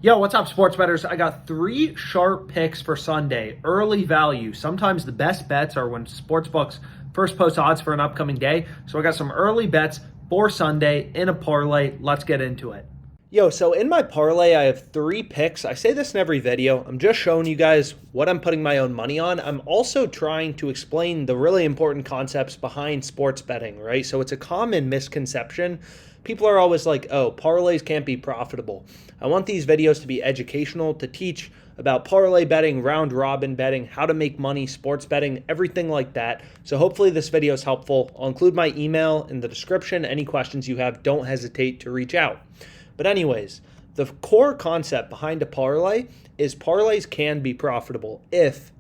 Yo, what's up, sports bettors? I got 3 sharp picks for Sunday. Early value. Sometimes the best bets are when sportsbooks first post odds for an upcoming day. So I got some early bets for Sunday in a parlay. Let's get into it. Yo, so in my parlay, I have 3 picks. I say this in every video. I'm just showing you guys what I'm putting my own money on. I'm also trying to explain the really important concepts behind sports betting, right? So it's a common misconception. People are always like, oh, parlays can't be profitable. I want these videos to be educational, to teach about parlay betting, round robin betting, how to make money, sports betting, everything like that. So hopefully this video is helpful. I'll include my email in the description. Any questions you have, don't hesitate to reach out. But anyways, the core concept behind a parlay is parlays can be profitable if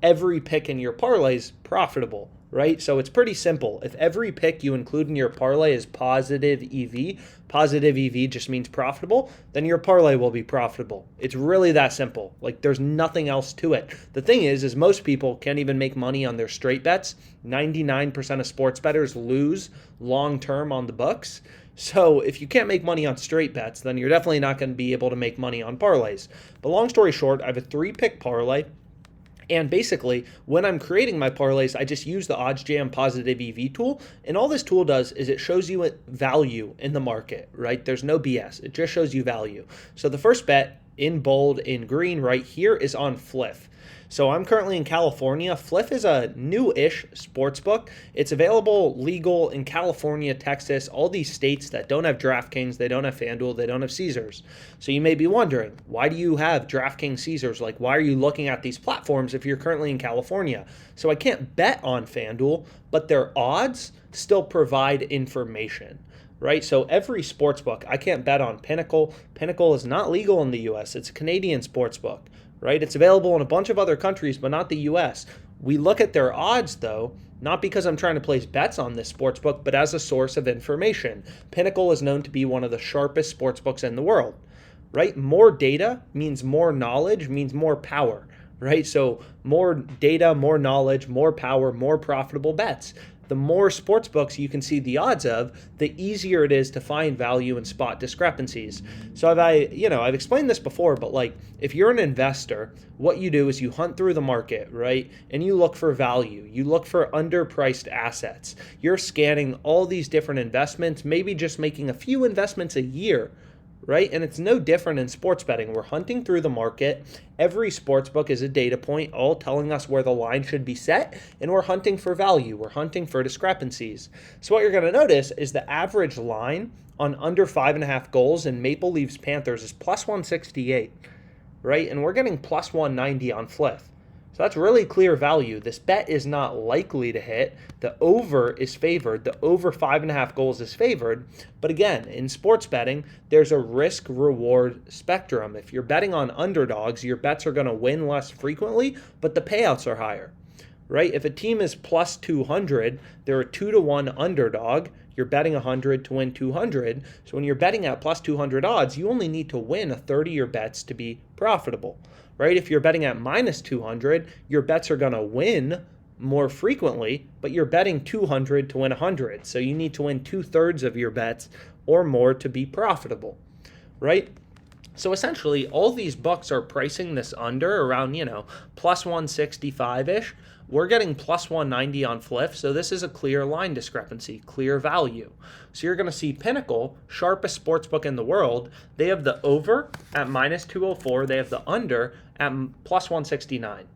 every pick in your parlay is profitable, right? So it's pretty simple. If every pick you include in your parlay is positive EV just means profitable, then your parlay will be profitable. It's really that simple. Like, there's nothing else to it. The thing is most people can't even make money on their straight bets. 99% of sports bettors lose long-term on the books. So if you can't make money on straight bets, then you're definitely not going to be able to make money on parlays. But long story short, I have a 3-pick parlay. And basically, when I'm creating my parlays, I just use the OddsJam positive EV tool. And all this tool does is it shows you value in the market, right? There's no BS. It just shows you value. So the first bet in bold, in green right here is on Fliff. So I'm currently in California. Fliff is a new-ish sports book. It's available legal in California, Texas, all these states that don't have DraftKings, they don't have FanDuel, they don't have Caesars. So you may be wondering, why do you have DraftKings, Caesars? Like, why are you looking at these platforms if you're currently in California? So I can't bet on FanDuel, but their odds still provide information, right? So every sports book, I can't bet on Pinnacle. Pinnacle is not legal in the US. It's a Canadian sports book, right? It's available in a bunch of other countries, but not the US. We look at their odds, though, not because I'm trying to place bets on this sportsbook, but as a source of information. Pinnacle is known to be one of the sharpest sportsbooks in the world, right? More data means more knowledge, means more power, right? So more data, more knowledge, more power, more profitable bets. The more sports books you can see the odds of, the easier it is to find value and spot discrepancies. So I've explained this before, but like, if you're an investor, what you do is you hunt through the market, right? And you look for value. You look for underpriced assets. You're scanning all these different investments, maybe just making a few investments a year, right? And it's no different in sports betting. We're hunting through the market. Every sports book is a data point, all telling us where the line should be set, and we're hunting for value. We're hunting for discrepancies. So what you're going to notice is the average line on under 5.5 goals in Maple Leafs Panthers is plus 168, right? And we're getting plus 190 on Fliff. So that's really clear value. This bet is not likely to hit. The over is favored. The over 5.5 goals is favored. But again, in sports betting, there's a risk-reward spectrum. If you're betting on underdogs, your bets are going to win less frequently, but the payouts are higher, right? If a team is plus 200, they're a 2-to-1 underdog. You're betting 100 to win 200. So when you're betting at plus 200 odds, you only need to win a third of your bets to be profitable, right? If you're betting at minus 200, your bets are going to win more frequently, but you're betting 200 to win 100. So you need to win 2/3 of your bets or more to be profitable, right? So essentially, all these books are pricing this under around, plus 165-ish. We're getting plus 190 on Fliff, so this is a clear line discrepancy, clear value. So you're going to see Pinnacle, sharpest sportsbook in the world, they have the over at minus 204, they have the under at plus 169,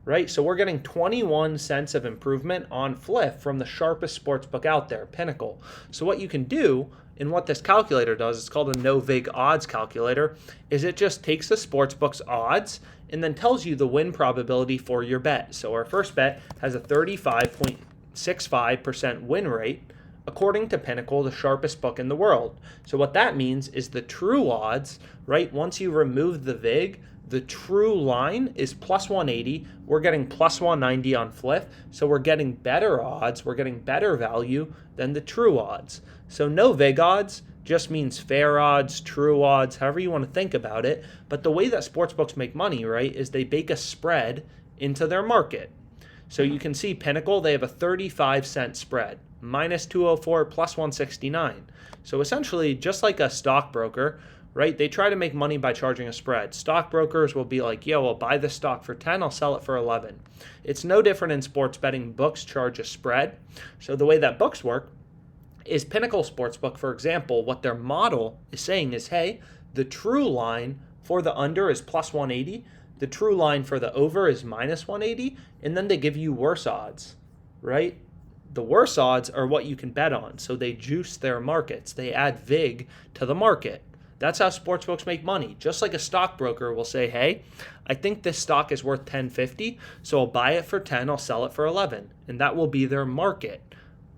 right? So we're getting 21 cents of improvement on Fliff from the sharpest sportsbook out there, Pinnacle. So what you can do, and what this calculator does, it's called a no-vig odds calculator, is it just takes the sportsbook's odds and then tells you the win probability for your bet. So our first bet has a 35.65% win rate, according to Pinnacle, the sharpest book in the world. So what that means is the true odds, right, once you remove the vig, the true line is plus 180. We're getting plus 190 on Fliff, so we're getting better odds, we're getting better value than the true odds. So no vig odds just means fair odds, true odds, however you want to think about it. But the way that sportsbooks make money, right, is they bake a spread into their market. So you can see Pinnacle, they have a 35-cent spread, minus 204, plus 169. So essentially, just like a stockbroker, right? They try to make money by charging a spread. Stockbrokers will be like, yo, I'll buy this stock for 10, I'll sell it for 11. It's no different in sports betting. Books charge a spread. So the way that books work is Pinnacle Sportsbook, for example, what their model is saying is, hey, the true line for the under is plus 180, the true line for the over is minus 180, and then they give you worse odds, right? The worse odds are what you can bet on. So they juice their markets. They add vig to the market. That's how sportsbooks make money. Just like a stockbroker will say, hey, I think this stock is worth $10.50, so I'll buy it for 10, I'll sell it for 11. And that will be their market,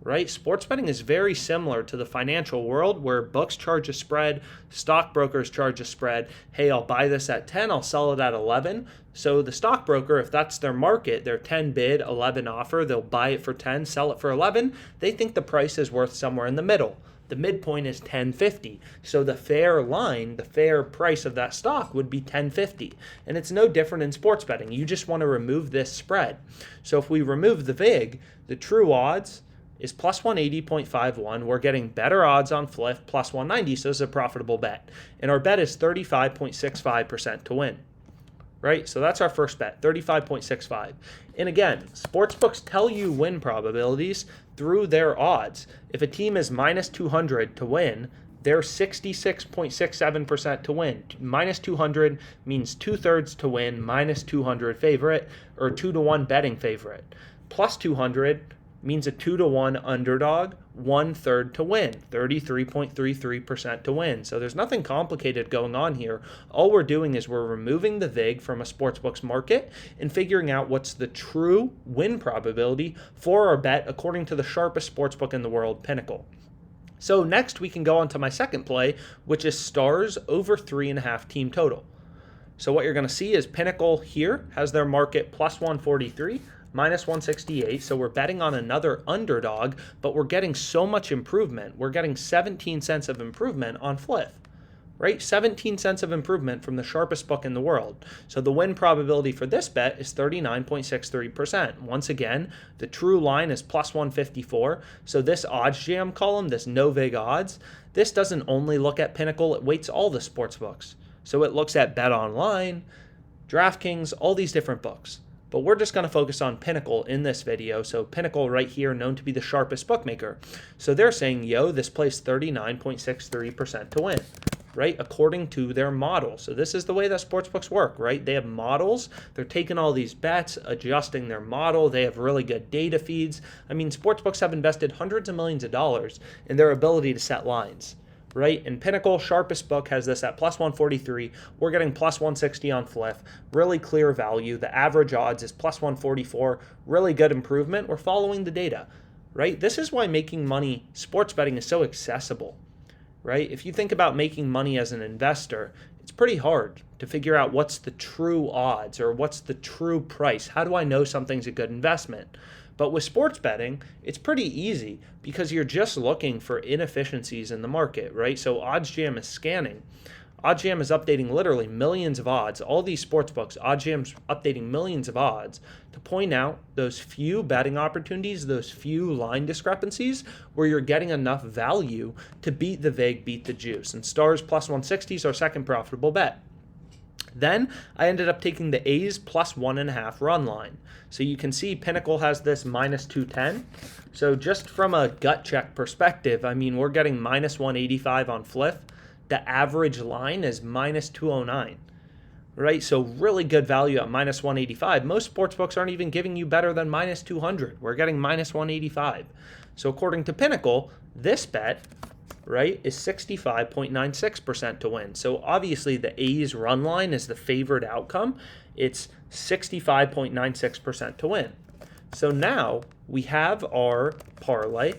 right? Sports betting is very similar to the financial world where books charge a spread, stockbrokers charge a spread. Hey, I'll buy this at 10, I'll sell it at 11. So the stockbroker, if that's their market, their 10 bid, 11 offer, they'll buy it for 10, sell it for 11. They think the price is worth somewhere in the middle. The midpoint is $10.50. So the fair line, the fair price of that stock would be $10.50. And it's no different in sports betting. You just want to remove this spread. So if we remove the vig, the true odds is plus 180.51. We're getting better odds on Fliff, plus 190, so this is a profitable bet. And our bet is 35.65% to win. Right? So that's our first bet, 35.65. And again, sportsbooks tell you win probabilities through their odds. If a team is minus 200 to win, they're 66.67% to win. Minus 200 means 2/3 to win, minus 200 favorite, or 2-to-1 betting favorite. Plus 200 means a 2-to-1 underdog, 1/3 to win, 33.33% to win. So there's nothing complicated going on here. All we're doing is we're removing the vig from a sportsbook's market and figuring out what's the true win probability for our bet according to the sharpest sportsbook in the world, Pinnacle. So next we can go on to my second play, which is Stars over 3.5 team total. So what you're going to see is Pinnacle here has their market plus 143, minus 168, so we're betting on another underdog, but we're getting so much improvement. We're getting 17 cents of improvement on Fliff, right? 17 cents of improvement from the sharpest book in the world. So the win probability for this bet is 39.63%. Once again, the true line is plus 154. So this OddsJam column, this no vig odds, this doesn't only look at Pinnacle, it weights all the sports books. So it looks at Bet Online, DraftKings, all these different books. But we're just going to focus on Pinnacle in this video. So Pinnacle right here, known to be the sharpest bookmaker. So they're saying, yo, this plays 39.63% to win, right? According to their model. So this is the way that sportsbooks work, right? They have models. They're taking all these bets, adjusting their model. They have really good data feeds. I mean, sportsbooks have invested hundreds of millions of dollars in their ability to set lines, right? And Pinnacle, sharpest book, has this at plus 143. We're getting plus 160 on Fliff. Really clear value. The average odds is plus 144. Really good improvement. We're following the data, right? This is why making money, sports betting, is so accessible, right? If you think about making money as an investor, it's pretty hard to figure out what's the true odds or what's the true price. How do I know something's a good investment? But with sports betting, it's pretty easy because you're just looking for inefficiencies in the market, right? So OddsJam is scanning. OddsJam is updating literally millions of odds. All these sports books, OddsJam's updating millions of odds to point out those few betting opportunities, those few line discrepancies where you're getting enough value to beat the vig, beat the juice. And Stars plus 160 is our second profitable bet. Then I ended up taking the A's plus 1.5 run line. So you can see Pinnacle has this minus 210. So just from a gut check perspective, I mean, we're getting minus 185 on Fliff. The average line is minus 209, right? So really good value at minus 185. Most sportsbooks aren't even giving you better than minus 200. We're getting minus 185. So according to Pinnacle, this bet, right, is 65.96% to win. So obviously the A's run line is the favored outcome. It's 65.96% to win. So now we have our parlay.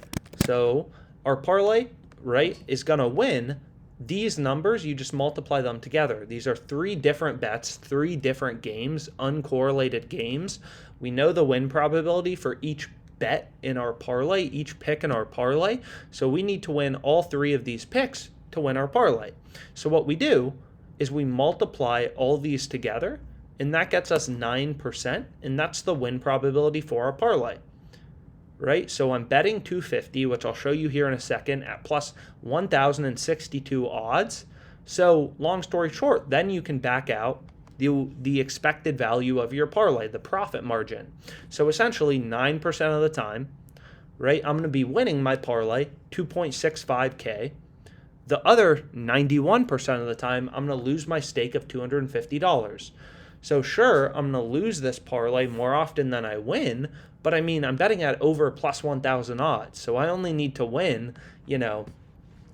So our parlay, right, is going to win. These numbers, you just multiply them together. These are 3 different bets, 3 different games, uncorrelated games. We know the win probability for each bet in our parlay, each pick in our parlay. So we need to win all 3 of these picks to win our parlay. So what we do is we multiply all these together, and that gets us 9%, and that's the win probability for our parlay, right? So I'm betting 250, which I'll show you here in a second, at plus 1,062 odds. So long story short, then you can back out the expected value of your parlay, the profit margin. So essentially 9% of the time, right, I'm going to be winning my parlay 2.65K. The other 91% of the time, I'm going to lose my stake of $250. So sure, I'm going to lose this parlay more often than I win, but I mean, I'm betting at over plus 1,000 odds. So I only need to win,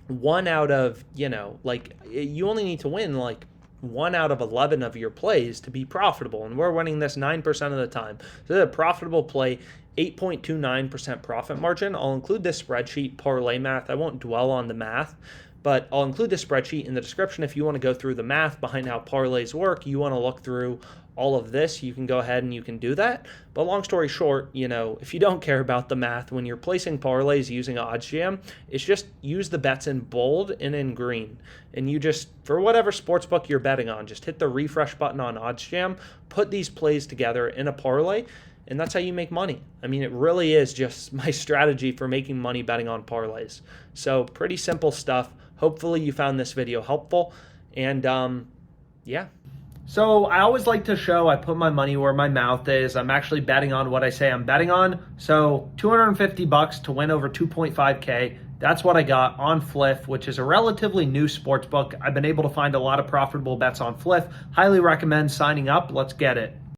one out of, you only need to win like 1 out of 11 of your plays to be profitable. And we're winning this 9% of the time. So the profitable play, 8.29% profit margin. I'll include this spreadsheet, parlay math. I won't dwell on the math, but I'll include this spreadsheet in the description. If you want to go through the math behind how parlays work, you want to look through all of this, you can go ahead and you can do that. But long story short, if you don't care about the math, when you're placing parlays using OddsJam, it's just use the bets in bold and in green. And you just, for whatever sportsbook you're betting on, just hit the refresh button on OddsJam, put these plays together in a parlay, and that's how you make money. I mean, it really is just my strategy for making money betting on parlays. So pretty simple stuff. Hopefully you found this video helpful. And yeah. So I always like to show I put my money where my mouth is. I'm actually betting on what I say I'm betting on. So $250 to win over 2.5K. That's what I got on Fliff, which is a relatively new sports book. I've been able to find a lot of profitable bets on Fliff. Highly recommend signing up. Let's get it.